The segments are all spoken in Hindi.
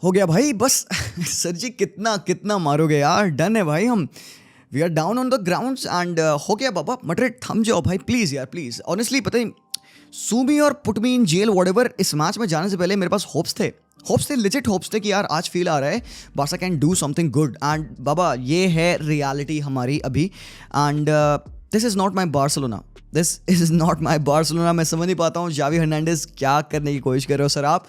हो गया भाई बस। सर जी कितना कितना मारोगे यार, डन है भाई हम। We are down on the grounds and हो गया बाबा। मड्रिड थम जाओ भाई प्लीज़ यार प्लीज़। ऑनेस्टली पता है, सू मी और put me in jail whatever, इस मैच में जाने से पहले मेरे पास होप्स थे लिजिट होप्स थे कि यार आज फील आ रहा है Barca can do something good. And बाबा ये है रियलिटी हमारी अभी। And this is not my Barcelona, this is not my Barcelona. मैं समझ नहीं पाता हूँ जावी हर्नांडेज क्या करने की कोशिश कर रहे हो सर आप।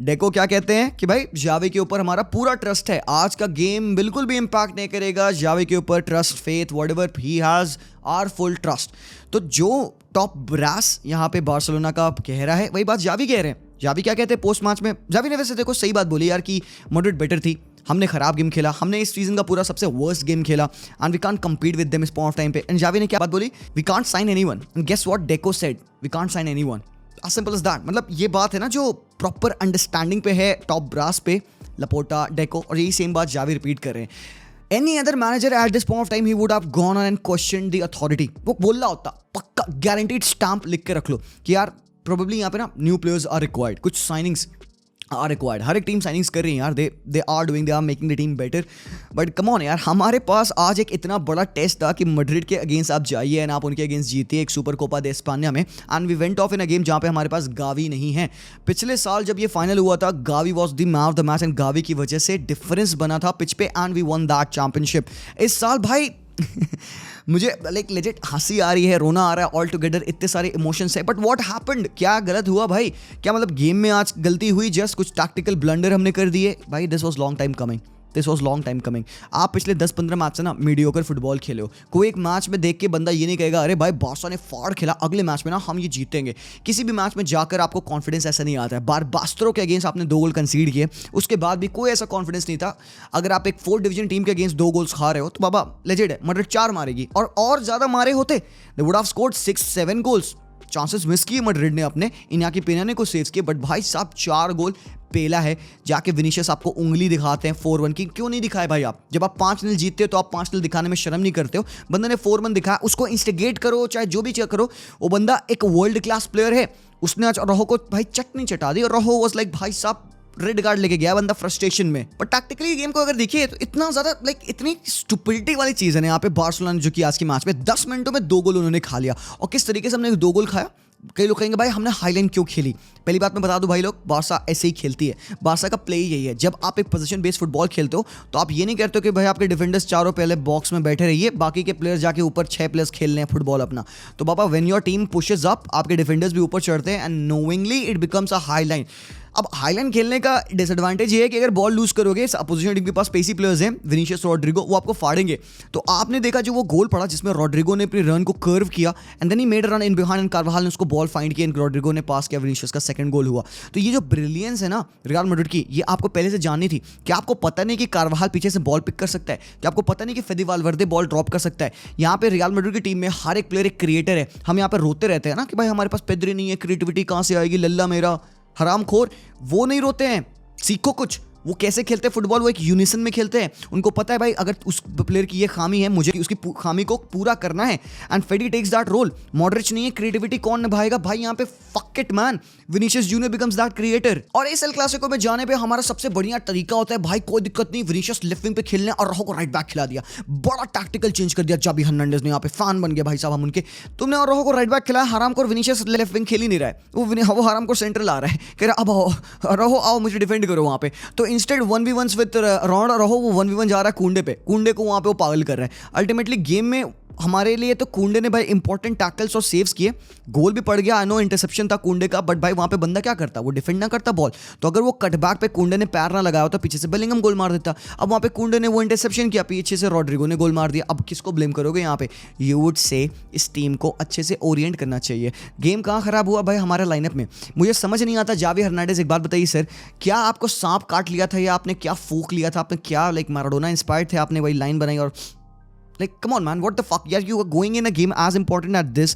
डेको क्या कहते हैं कि भाई जावी के ऊपर हमारा पूरा ट्रस्ट है, आज का गेम बिल्कुल भी इम्पैक्ट नहीं करेगा, जावी के ऊपर trust faith whatever he has our full trust. तो जो टॉप ब्रास यहाँ पे बार्सिलोना का कह रहा है वही बात जावी कह रहे हैं। जावी क्या कहते हैं पोस्ट मैच में? जावी ने वैसे देखो सही बात बोली यार कि मड्रिड बेटर थी, हमने खराब गेम खेला, हमने इस सीजन का पूरा सबसे वर्स्ट गेम खेला and we can't compete with them इस पॉइंट ऑफ टाइम पे। एंड जावी ने क्या बात बोली? We can't sign anyone. And guess what Deco said? We can't sign anyone. as simple as that। मतलब ये बात है ना जो प्रॉपर अंडरस्टैंडिंग पे है टॉप ब्रास पे, लपोटा डेको, और यही सेम बात जावी रिपीट कर रहे हैं। Any other manager eight this point of time he would have gone on and question the authority. वो बोल रहा होता पक्का गारंटीड स्टैंप लिख के रख लो कि यार प्रोबेबली यहाँ पे ना न्यू प्लेयर्स आर रिक्वायर्ड, कुछ साइनिंग्स आर रिक्वायर्ड। हर एक टीम साइनिंग्स कर रही है यार, they are making the team better. But come on यार, हमारे पास आज एक इतना बड़ा टेस्ट था कि मैड्रिड के अगेंस्ट आप जाइए एंड आप उनके अगेंस्ट जीतिए एक सुपर कोपा दे एस्पानिया में। And we went off in a game जहाँ पे हमारे पास गावी नहीं है। पिछले साल जब ये फाइनल हुआ था Gavi was the man of the match and Gavi की वजह से डिफरेंस बना था पिच पे and we won that championship. इस साल भाई मुझे लाइक लेजिट हंसी आ रही है, रोना आ रहा है, ऑल टुगेदर इतने सारे इमोशंस है। But what happened? क्या गलत हुआ भाई? क्या मतलब गेम में आज गलती हुई? जस्ट कुछ टैक्टिकल ब्लंडर हमने कर दिए भाई। This was long time coming. आप पिछले 10-15 मैच से ना मीडियोकर फुटबॉल खेले हो। कोई एक मैच में देख के बंदा ये नहीं कहेगा अरे भाई बार्सा ने फाड़ खेला, अगले मैच में ना हम ये जीतेंगे। किसी भी मैच में जाकर आपको कॉन्फिडेंस ऐसा नहीं आता है। बारबास्टरो के अगेंस्ट आपने 2 गोल कंसीड किए, उसके बाद भी कोई ऐसा कॉन्फिडेंस नहीं था। अगर आप एक 4th डिवीजन टीम के अगेंस्ट 2 गोल्स खा रहे हो तो बाबा लेजेंड है, मड्रिड 4 मारेगी और ज़्यादा मारे होते they would have scored 6-7 goals. Chances miss किए मड्रिड ने अपने, इनाकी पेना ने कुछ सेव्स किए, बट भाई साहब 4 गोल पेला है। जाके विनीशियस आपको उंगली दिखाते हैं 4-1 की। क्यों नहीं दिखाए भाई? आप जब आप 5-0 जीतते हो तो आप 5-0 दिखाने में शर्म नहीं करते हो? बंदे ने 4-1 दिखाया, उसको इंस्टिगेट करो, चाहे जो भी करो। वो बंदा एक वर्ल्ड क्लास प्लेयर है, उसने आज रोहो को भाई चटनी चटा दी और रोहो वाज लाइक भाई साहब रेड कार्ड लेके गया बंदा फ्रस्ट्रेशन में। पर टैक्टिकली गेम को अगर देखिए तो इतना ज्यादा लाइक इतनी स्टुपिडिटी वाली चीज है ना यहाँ पे बार्सिलोना जो कि आज की मैच में 10 मिनटों में 2 गोल उन्होंने खा लिया। और किस तरीके से हमने 2 गोल खाया? कई लोग कहेंगे भाई हमने हाईलाइन क्यों खेली? पहली बात मैं बता दूं भाई लोग, बार्सा ऐसे ही खेलती है। बार्सा का प्ले यही है, जब आप एक पोजीशन बेस्ड फुटबॉल खेलते हो तो आप ये नहीं कहते हो कि भाई आपके डिफेंडर्स चारों पहले बॉक्स में बैठे रहिए, बाकी के प्लेयर्स जाके ऊपर 6 प्लेयर्स खेल रहे हैं फुटबॉल अपना। तो बाबा when your team pushes up, आपके डिफेंडर्स भी ऊपर चढ़ते हैं and knowingly it becomes a high line. अब हाईलाइन खेलने का डिसएडवांटेज ये है कि अगर बॉल लूज करोगे, अपोजिशन टीम के पास पेसी प्लेयर्स हैं, विनीशियस रॉड्रिगो, वो आपको फाड़ेंगे। तो आपने देखा जो वो गोल पड़ा जिसमें रॉड्रिगो ने अपनी रन को कर्व किया and then he made run in behind and Carvajal ने उसको बॉल फाइंड किया एंड रॉड्रिगो ने पास किया, विनीशियस का सेकंड गोल हुआ। तो ये जो ब्रिलियंस है ना रियल मैड्रिड की, ये आपको पहले से जाननी थी। क्या आपको पता नहीं कि कार्वाहाल पीछे से बॉल पिक कर सकता है? क्या आपको पता नहीं कि फेदी वालवर्दे बॉल ड्रॉप कर सकता है? यहाँ पे रियल मैड्रिड की टीम में हर एक प्लेयर एक क्रिएटर है। हम यहाँ पे रोते रहते हैं ना कि भाई हमारे पास पेद्री नहीं है, क्रिएटिविटी कहाँ से आएगी, लल्ला मेरा हरामखोर। वो नहीं रोते हैं, सीखो कुछ। वो कैसे खेलते हैं फुटबॉल? वो एक यूनिसन में खेलते हैं। उनको पता है भाई अगर उस प्लेयर की ये खामी है, मुझे उसकी खामी को पूरा करना है एंड फेडी टेक्स दैट रोल। मॉडरिच नहीं है, क्रिएटिविटी कौन निभाएगा भाई? यहाँ पे fuck it man, Vinicius junior becomes that creator. और इस एल क्लासिको में जाने पे हमारा सबसे बढ़िया तरीका होता है भाई कोई दिक्कत नहीं, विनीशियस लेफ्ट विंग पे खेलने और रोहो को राइट बैक खिला दिया। बड़ा टैक्टिकल चेंज कर दिया जावी हर्नांडेज ने, यहाँ पे फैन बन गया भाई साहब हम उनके। तुमने और रोहो को राइट बैक खिलाया, हरामखोर विनीशियस लेफ्ट विंग खेल ही नहीं रहा है, वो हरामखोर सेंट्रल आ रहा है, कह रहा अब रोहो आओ मुझे डिफेंड करो वहाँ पे। तो इंस्टेड 1v1 विद रॉड रहो, वो 1v1 जा रहा है कुंडे को वहाँ पे वो पागल कर रहे हैं। अल्टीमेटली गेम में हमारे लिए तो कुंडे ने भाई इंपॉर्टेंट टैकल्स और सेव्स किए, गोल भी पड़ गया। आई नो इंटरसेप्शन था कुंडे का, बट भाई वहाँ पे बंदा क्या करता? वो डिफेंड ना करता बॉल। तो अगर वो कटबैक पे कुंडे ने पैर ना लगाया होता, पीछे से बेलिंगम गोल मार देता। अब वहाँ पे कुंडे ने वो इंटरसेप्शन किया, पीछे से रॉड्रिगो ने गोल मार दिया। अब किसको ब्लेम करोगे यहाँ पे? यू वुड से इस टीम को अच्छे से ओरिएंट करना चाहिए। गेम कहाँ खराब हुआ भाई? हमारा लाइनअप में। मुझे समझ नहीं आता। जावी हर्नांडेज एक बात बताइए सर, क्या आपको सांप काट लिया था या आपने क्या फूक लिया था? आपने क्या लाइक मैराडोना इंस्पायर्ड थे, आपने वही लाइन बनाई और like come on man, what the fuck यार, you are going in a game as important as this।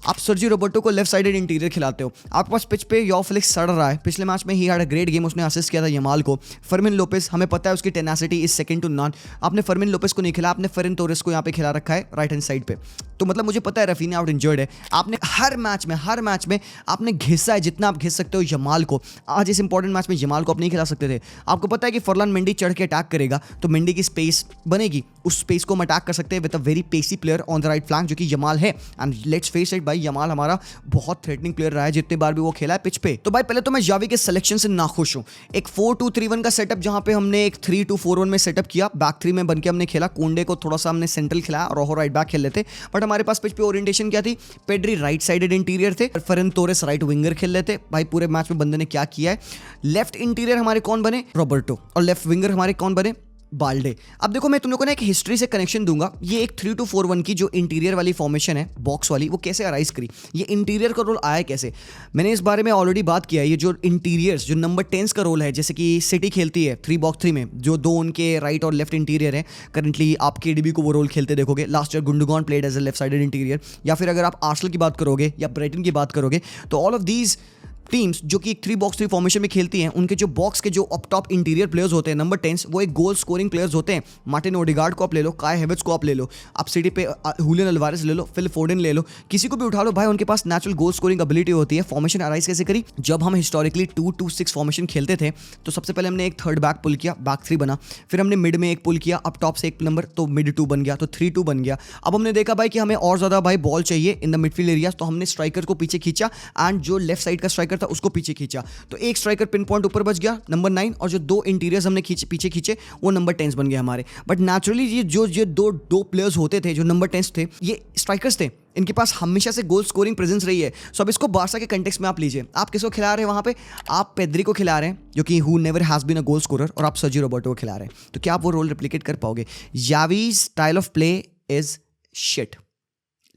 आप सर्जी रोबर्टो को लेफ्ट साइडेड इंटीरियर खिलाते हो, आपके पास पिच पे यो फेलिक्स सड़ रहा है। पिछले मैच में he had a great game, उसने असिस्ट किया था यमाल को। फर्मिन लोपेस, हमें पता है उसकी tenacity is second to none. आपने फर्मिन लोपेस को नहीं खिला, आपने फेरन टोरेस को यहाँ पे खिला रखा है राइट हैंड साइड पे। तो मतलब मुझे पता है रफीना आउट इंजर्ड है, आपने हर मैच में आपने घिसा है जितना आप घिस सकते हो यमाल को। आज इस इंपॉर्टेंट मैच में यमाल को आप नहीं खिला सकते थे। आपको पता है कि फरलान मेंडी चढ़ के अटैक करेगा तो मेंडी की स्पेस बनेगी, उस स्पेस को हम अटैक कर सकते हैं with a very pacy player on the right flank जो कि यमाल है। एंड लेट्स फेस इट भाई, यमाल हमारा बहुत थ्रेटनिंग प्लेयर रहा है जितने बार भी वो खेला है पिच पे। तो भाई पहले तो मैं जावी के सिलेक्शन से नाखुश हूं। एक 4-2-3-1 का सेटअप जहां पे हमने एक 3-2-4-1 में सेटअप किया, बैक थ्री में बनके हमने खेला, कोंडे को थोड़ा सा हमने सेंट्रल खिलाया और रोहो राइट बैक खेल लेते। बट हमारे पास पिच पे ओरिएंटेशन क्या थी, पेड्री राइट साइडेड इंटीरियर थे, फरन तोरेस राइट विंगर खेल लेते। भाई पूरे मैच में बंदे ने क्या किया है, लेफ्ट इंटीरियर हमारे कौन बने, रॉबर्टो, और लेफ्ट विंगर हमारे कौन बने, बाल्डे। अब देखो मैं तुम लोगों को ना एक हिस्ट्री से कनेक्शन दूंगा। ये एक 3-2-4-1 की जो इंटीरियर वाली फॉर्मेशन है बॉक्स वाली, वो कैसे अराइज करी, ये इंटीरियर का रोल आया कैसे। मैंने इस बारे में ऑलरेडी बात किया है। ये जो इंटीरियर्स, जो नंबर 10 का रोल है, जैसे कि सिटी खेलती है 3-box-3 में, जो दो उनके राइट और लेफ्ट इंटीरियर है। करंटली आप केडीबी को वो रोल खेलते देखोगे। Last year Gundogan played as a left sided interior. या फिर अगर आप आर्सेनल की बात करोगे या ब्राइटन की बात करोगे तो ऑल ऑफ दीज टीम्स जो कि एक 3-box-3 फॉर्मेशन में खेलती हैं, उनके जो बॉक्स के जो अप टॉप इंटीरियर प्लेयर्स होते हैं नंबर 10, वो एक गोल स्कोरिंग प्लेयर्स होते हैं। मार्टिन ओडेगार्ड को आप ले लो, काय हेवर्ट्ज को आप ले लो, आप सिटी पे हुलियन अल्वारेस ले लो, फिल फोडेन ले लो, किसी को भी उठा लो भाई, उनके पास नेचुरल गोल स्कोरिंग एबिलिटी होती है। फॉर्मेशन अराइज कैसे करी, जब हम हिस्टोरिकली 2-2-6 फॉर्मेशन खेलते थे तो सबसे पहले हमने एक थर्ड बैक पुल किया, बैक 3 बना, फिर हमने मिड में एक पुल किया अप टॉप से एक नंबर, तो मिड 2 बन गया, तो 3-2 बन गया। अब हमने देखा भाई कि हमें और ज्यादा भाई बॉल चाहिए इन द मिडफील्ड एरियाज, तो हमने स्ट्राइकर को पीछे खींचा एंड जो लेफ्ट साइड का स्ट्राइकर था उसको पीछे खींचा, तो एक स्ट्राइकर पिन पॉइंट ऊपर बच गया नंबर 9, और जो दो इंटीरियर्स हमने पीछे खींचे वो नंबर 10 बन गए हमारे। बट नेचुरली ये दो प्लेयर्स होते थे जो नंबर 10 थे, ये स्ट्राइकर्स थे, इनके पास हमेशा से गोल स्कोरिंग प्रेजेंस रही है। सो अब इसको बार्सा के कंटेक्स्ट में आप लीजिए, आप किसको खिला रहे हैं वहां पे, आप पेद्री को खिला रहे हैं जो कि who never has been a goal scorer, और आप सर्जी रॉबर्टो को खिला रहे हैं, तो क्या आप वो रोल रिप्लिकेट कर पाओगे। Xavi's style of play is shit.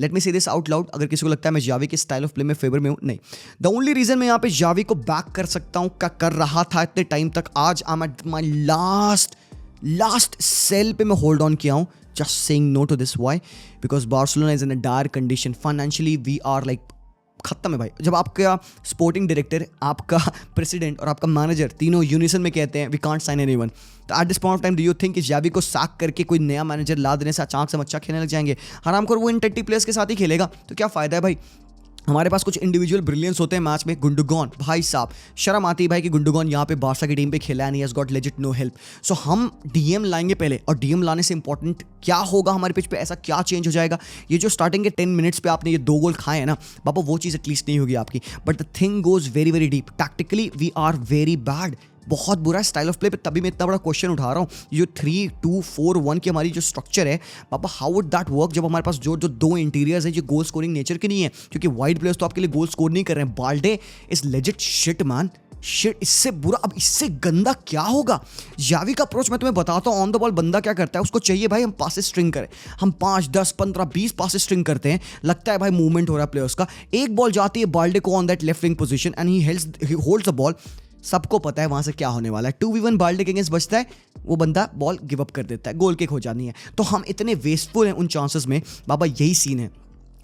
Let me say this out loud. अगर किसी को लगता है मैं जावी के स्टाइल ऑफ प्ले में फेवर में हूं, नहीं। द ओनली रीजन मैं यहाँ पे जावी को बैक कर सकता हूं, कर रहा था इतने टाइम तक, आज I am at my last cell पे मैं होल्ड ऑन किया हूं, just saying no to this. Why? Because Barcelona is in a dire condition, financially we are like खत्म है भाई। जब आपका स्पोर्टिंग डायरेक्टर, आपका प्रेसिडेंट और आपका मैनेजर तीनों यूनिसन में कहते हैं वी कांट साइन एनीवन, तो eight this point of time do you think कि जावी को सैक करके कोई नया मैनेजर ला देने से अचानक से अच्छा खेलने लग जाएंगे? हरामखोर वो इन 30 प्लेयर्स के साथ ही खेलेगा, तो क्या फायदा है भाई। हमारे पास कुछ इंडिविजुअल ब्रिलियंस होते हैं मैच में। गुंडोगान, भाई साहब शर्म आती है भाई कि गुंडोगान यहाँ पे बार्सा की टीम पे खेला है, नहीं has got legit no help. So हम डीएम लाएंगे पहले, और डीएम लाने से इंपॉर्टेंट क्या होगा हमारे पिच पे, ऐसा क्या चेंज हो जाएगा। ये जो स्टार्टिंग के 10 मिनट्स पे आपने ये 2 गोल खाए हैं ना बाबा, वो चीज़ एटलीस्ट नहीं होगी आपकी। But the thing goes very very deep. Tactically we are very bad, बहुत बुरा स्टाइल ऑफ प्ले पे। तभी मैं इतना बड़ा क्वेश्चन उठा रहा हूँ, जो 3-2-4-1 की हमारी जो स्ट्रक्चर है बाबा, हाउ वुड दैट वर्क जब हमारे पास जो दो इंटीरियर्स है जो गोल स्कोरिंग नेचर के नहीं है, क्योंकि वाइड प्लेयर्स तो आपके लिए गोल स्कोर नहीं कर रहे हैं। Balde is legit shit man, shit. इससे बुरा, अब इससे गंदा क्या होगा। जावी का अप्रोच मैं तुम्हें बताता हूँ, ऑन द बॉल बंदा क्या करता है, उसको चाहिए भाई हम पासेस स्ट्रिंग करें, हम 5, 10, 15, 20 पासेस स्ट्रिंग करते हैं, लगता है भाई मूवमेंट हो रहा है प्लेयर्स का। एक बॉल जाती है बाल्डे को on that left wing position and he holds the ball, सबको पता है वहां से क्या होने वाला है। 2v1 बाल्डे के अगेंस्ट बचता है, वो बंदा बॉल गिव अप कर देता है, गोल किक हो जानी है। तो हम इतने वेस्टफुल हैं उन चांसेस में बाबा, यही सीन है।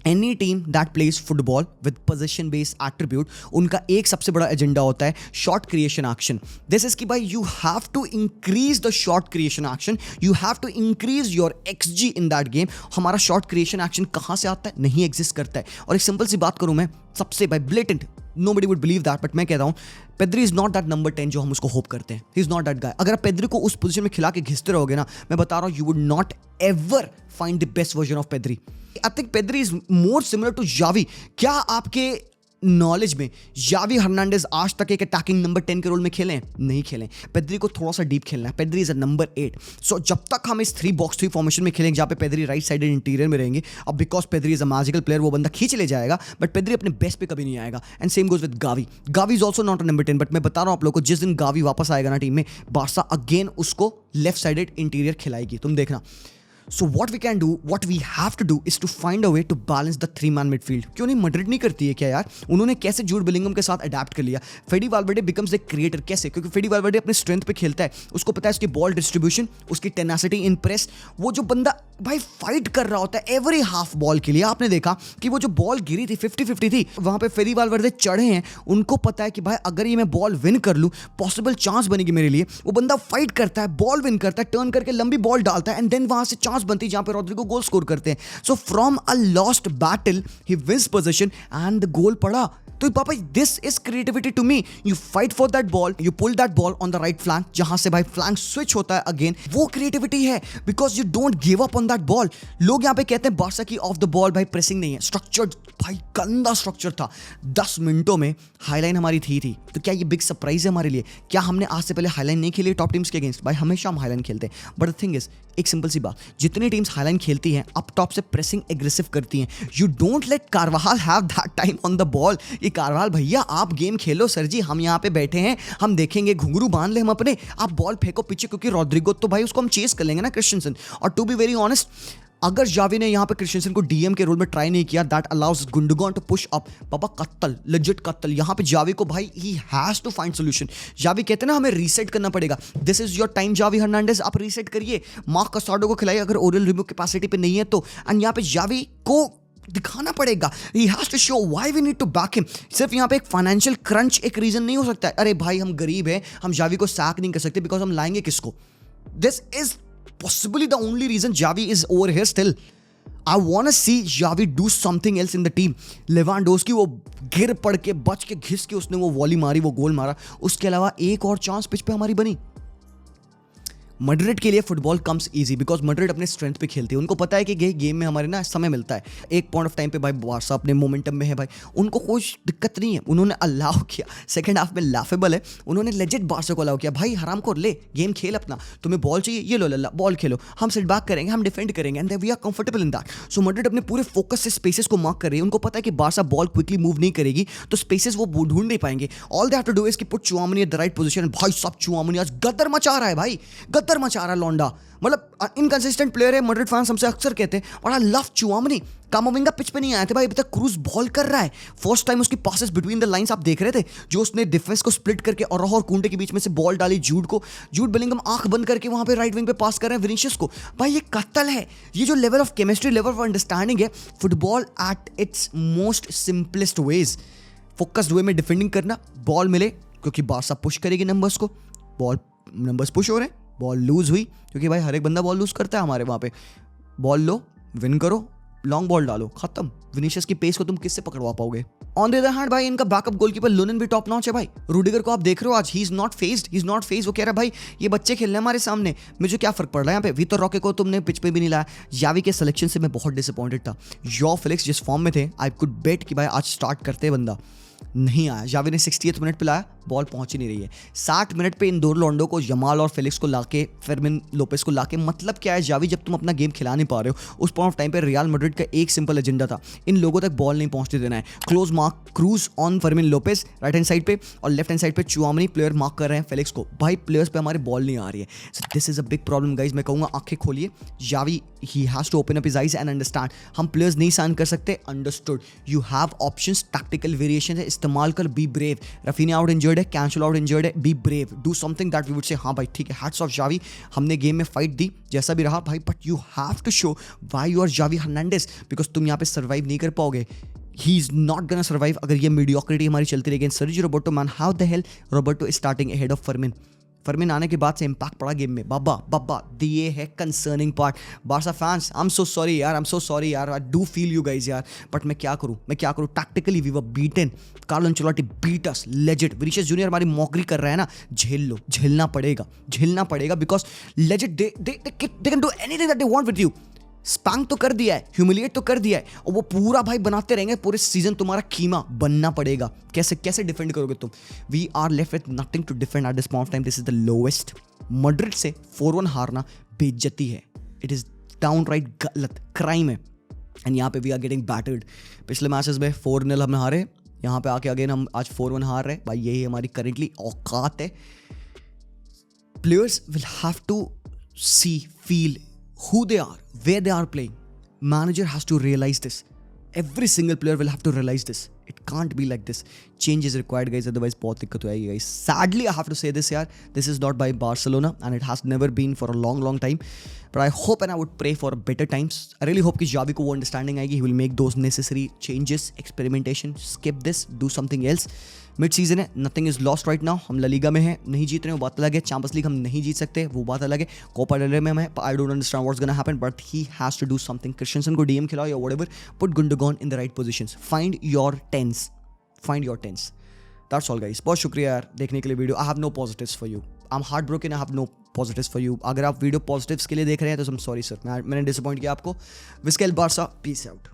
Any team that plays football with position based attribute, उनका एक सबसे बड़ा एजेंडा होता है shot creation action. This is कि भाई you have to increase the shot creation action, you have to increase your XG in that game. हमारा शॉट क्रिएशन एक्शन कहां से आता है, नहीं एग्जिस्ट करता है। और एक सिंपल सी बात करूं मैं, सबसे भाई blatant, nobody would believe that, but मैं कहता हूं Pedri is not that number 10 जो हम उसको होप करते हैं। ही इज नॉट दैट गाय। अगर आप पेद्री को उस पोजीशन में खिला के घिसते रहोगे ना, मैं बता रहा हूं you would not ever find the best version of Pedri. I think Pedri is more similar to Xavi. क्या आपके नॉलेज में जावी हर्नांडेज आज तक एक अटैकिंग नंबर 10 के रोल में खेले? नहीं खेले। पेद्री को थोड़ा सा डीप खेलना है। Pedri is a number 8। सो जब तक हम इस 3-box-3 फॉर्मेशन में खेलेंगे जहां पे पेद्री राइट साइडेड इंटीरियर में रहेंगे, अब because Pedri is a magical player, वो बंदा खींच ले जाएगा, बट पेद्री अपने बेस्ट पे कभी नहीं आएगा। And same goes with Gavi. Gavi is also not a number 10, but मैं बता रहा हूं आप लोगों को, जिस दिन गावी वापस आएगा ना टीम में, बार्सा अगेन उसको लेफ्ट साइडेड इंटीरियर खिलाएगी, तुम देखना। So what we can do, what we have to do is to find a way to balance the 3-man midfield. क्यों नहीं मैड्रिड नहीं करती है क्या यार? उन्होंने कैसे जूड बेलिंगम के साथ अडैप्ट कर लिया। फेडी वाल्वर्डे बिकम्स द क्रिएटर। कैसे? क्योंकि फेडी वाल्वर्डे अपने स्ट्रेंथ पे खेलता है, उसको पता है उसकी बॉल डिस्ट्रीब्यूशन, उसकी टेनासिटी इन प्रेस, वो जो बंदा भाई फाइट कर रहा होता है एवरी हाफ बॉल के लिए। आपने देखा कि वो जो बॉल गिरी थी 50-50 थी, वहां पे फेरी वालवर्दे चढ़े हैं, उनको पता है कि भाई अगर ये मैं बॉल विन कर लूं पॉसिबल चांस बनेगी मेरे लिए। वो बंदा फाइट करता है, बॉल विन करता है, टर्न करके लंबी बॉल डालता है, एंड देन वहां से चांस बनती है जहां पे रॉड्रिगो गोल स्कोर करते हैं। So from a lost battle he wins position and the goal पड़ा। तो पापा this is creativity to me. You fight for that ball, you pull that ball on the right flank, जहां से भाई फ्लैंक स्विच होता है अगेन, वो क्रिएटिविटी है, because you don't give up on that ball. लोग यहां पे कहते हैं बार्सा की ऑफ द बॉल भाई प्रेसिंग नहीं है, स्ट्रक्चर्ड भाई गंदा स्ट्रक्चर था। 10 मिनटों में हाईलाइन हमारी थी। तो क्या ये बिग सरप्राइज है हमारे लिए? क्या हमने आज से पहले हाईलाइन नहीं खेली टॉप टीम्स के अगेंस्ट? भाई हमेशा हम हाईलाइन खेलते हैं, बट द थिंग इज एक सिंपल सी बात, जितनी टीम्स हाईलाइन खेलती हैं अप टॉप से प्रेसिंग एग्रेसिव करती हैं, you don't let Karwal have that time on the ball. ये कारवाल भैया आप गेम खेलो सर जी, हम यहाँ पे बैठे हैं, हम देखेंगे, घुंघरू बांध ले हम अपने, आप बॉल फेंको पीछे, क्योंकि रॉड्रिगो तो भाई उसको हम चेस कर लेंगे ना क्रिस्टियनसन। और टू बी वेरी ऑनेस्ट, अगर जावी ने यहाँ पे क्रिस्टियनसन को डीएम के रोल में ट्राई नहीं किया, that allows Gundogan to push up. पापा कत्ल, लेजिट कत्ल। यहाँ पे जावी को भाई he has to find solution. Xavi कहते हैं ना हमें रीसेट करना पड़ेगा, this is your time Xavi Hernandez, आप रीसेट करिए, मार्क कस्टार्डो को खिलाइए अगर ओरियल रिव्यू कैपेसिटी पे नहीं है तो। एंड यहाँ पे जावी को दिखाना पड़ेगा, he has to show why we need to back him। सिर्फ यहाँ पे एक फाइनेंशियल क्रंच एक रीजन नहीं हो सकता है, अरे भाई हम गरीब हैं, हम जावी को सैक नहीं कर सकते, बिकॉज हम लाएंगे किसको? This is possibly the only reason Xavi is over here still. I want to see Xavi do something else in the team. Lewandowski वो गिर पड़ के बच के घिस के उसने वो वॉली मारी, वो गोल मारा, उसके अलावा एक और चांस पिच पे हमारी बनी। मैड्रिड के लिए football comes easy because Madrid अपने स्ट्रेंथ पे खेलती है। उनको पता है कि गेम में हमारे ना समय मिलता है। एक पॉइंट ऑफ टाइम पे भाई बार्सा अपने मोमेंटम में है, भाई उनको कोई दिक्कत नहीं है, उन्होंने अलाउ किया। सेकंड हाफ में लाफेबल है, उन्होंने लेजिट बार्सा को अलाउ किया, भाई हराम को ले गेम खेल अपना, तुम्हें बॉल चाहिए ये लो लल्ला बॉल खेलो, हम सेट बैक करेंगे, हम डिफेंड करेंगे, and we are comfortable in that. So Madrid अपने पूरे फोकस से स्पेसेस को मार्क कर रही है। उनको पता है कि बार्सा बॉल क्विकली मूव नहीं करेगी तो स्पेसेस वो ढूंढ नहीं पाएंगे। All they have to do is कि put Tchouameni at the right position. भाई सब चुआमनी आज गद्दर मचा रहा है, भाई गद्दर मचा रहा है लौंडा। मतलब इनकंसिस्टेंट प्लेयर है, मैड्रिड फैंस हमसे अक्सर कहते हैं, और आई लव चुआमनी। कामाविंगा पिच पे नहीं आए थे भाई अभी तक, क्रूज बॉल कर रहा है। फर्स्ट टाइम उसकी पासेस बिटवीन द लाइंस आप देख रहे थे, जो उसने डिफेंस को स्प्लिट करके और कुंटे के बीच में से बॉल डाली जूड को, जूड बेलिंगम आंख बंद करके वहां पे राइट विंग पे पास कर रहे हैं विनीशियस को। भाई ये कत्ल है, ये जो level of chemistry, level of understanding है football at its most simplest ways. Focused way में डिफेंडिंग करना, बॉल मिले क्योंकि बार्सा पुश करेगी नंबर्स को, बॉल नंबर्स पुश हो रहे हैं, बॉल लूज हुई क्योंकि भाई हर एक बंदा बॉल लूज करता है हमारे वहाँ पे, बॉल लो विन करो, लॉन्ग बॉल डालो, खत्म। विनीशियस की पेस को तुम किससे पकड़वा पाओगे? ऑन द अदर हैंड भाई इनका बैकअप गोलकीपर लुनन भी टॉप नॉच है भाई। रूडिगर को आप देख रहे हो आज, ही इज नॉट फेज्ड, वो कह रहा है भाई ये बच्चे खेल रहे हैं हमारे सामने, मुझे क्या फर्क पड़ रहा है यहाँ पे। विक्टर रॉके को तुमने पिच पे भी नहीं लाया। जावी के सिलेक्शन से मैं बहुत डिसअपॉइंटेड था। जॉ फेलिक्स जिस फॉर्म में थे, आई कुड बेट कि भाई आज स्टार्ट करते बंदा, नहीं आया। जावी ने 60th मिनट पे लाया, बॉल पहुंच ही नहीं रही है। 60 मिनट पे इन दो लोंडो को, जमाल और फेलिक्स को लाके, फर्मिन लोपेस को लाके, मतलब क्या है जावी, जब तुम अपना गेम खिला नहीं पा रहे हो। उस पॉइंट ऑफ टाइम पे रियल मैड्रिड का एक सिंपल एजेंडा था, इन लोगों तक बॉल नहीं पहुंचने देना है। Close mark Kroos on Fermin Lopez right hand side पे, और लेफ्ट हैंड साइड पे चुआमनी प्लेयर मार्क कर रहे हैं फेलिक्स को। भाई प्लेयर्स पे हमारे बॉल नहीं आ रही है। So this is a big problem guys. मैं कहूँगा आंखें खोलिए, Xavi he has to open up his eyes and understand. हम प्लेयर्स नहीं साइन कर सकते, understood. You have options, tactical variation है, इस्तेमाल कर, be brave. Raphinha out injured है, कैंसेलो आउट इंजर्ड है, be brave, do something that we would say हाँ भाई ठीक है, हैट्स ऑफ जावी, हमने गेम में फाइट दी जैसा भी रहा भाई, but you have to show why you are Xavi Hernandez, because तुम यहाँ पे सर्वाइव नहीं कर पाओगे। He is not gonna survive अगर ये मीडियोक्रिटी हमारी चलती रहेगी। Sergi Roberto man, how the hell Roberto is starting ahead of Fermin आने के बाद से इंपैक्ट पड़ा गेम में। बाबा ये है concerning part. Barca fans, I am so sorry यार, I do feel you guys यार, बट मैं क्या करूं। Tactically we were beaten, Carlo Ancelotti beat us legit. Vinicius Junior हमारी मॉकरी कर रहा है ना, झेलना पड़ेगा because legit they can do anything that they want with you. Spank तो कर दिया है, ह्यूमिलिएट तो कर दिया है, और वो पूरा भाई बनाते रहेंगे पूरे सीजन, तुम्हारा कीमा बनना पड़ेगा। कैसे डिफेंड करोगे तुम? We are left with nothing to defend at this point of time. This is the lowest. Madrid से 4-1 हारना बेइज्जती है, इट इज डाउनराइट गलत, क्राइम है, एंड यहाँ पे वी आर गेटिंग बैटर्ड। पिछले मैचेस में 4-0 हमने हारे, यहाँ पे आके अगेन हम आज 4-1 हार रहे हैं भाई। यही हमारी करेंटली औकात है। Players will have to see, feel who they are, where they are playing. Manager has to realize this. Every single player will have to realize this. It can't be like this. Change is required, guys. Otherwise, बहुत दिक्कत हो जाएगी, guys. Sadly, I have to say this, यार. This is not by Barcelona, and it has never been for a long, long time. But I hope and I would pray for better times. I really hope कि Xavi को वो understanding आएगी. He will make those necessary changes, experimentation. Skip this, do something else. Mid season है, nothing is lost right now. हम ला लीगा में हैं, नहीं जीत रहे हैं, वो बात अलग है. चैंपियंस लीग हम नहीं जीत सकते, वो बात अलग है. कोपा डेल रे में हम हैं, I don't understand what's gonna happen, but he has to do something. Christensen को डीएम खिलाओ या whatever, put Gundogan in the right positions, find your tens. That's all guys. बहुत शुक्रिया यार देखने के लिए video. I have no positives for you. I am heart broken. I have no positives for you. अगर आप वीडियो पॉजिटिव्स के लिए देख रहे हैं तो सॉरी सर, मैंने डिसअपॉइंट किया आपको. विस्केल बारसा, पीस आउट.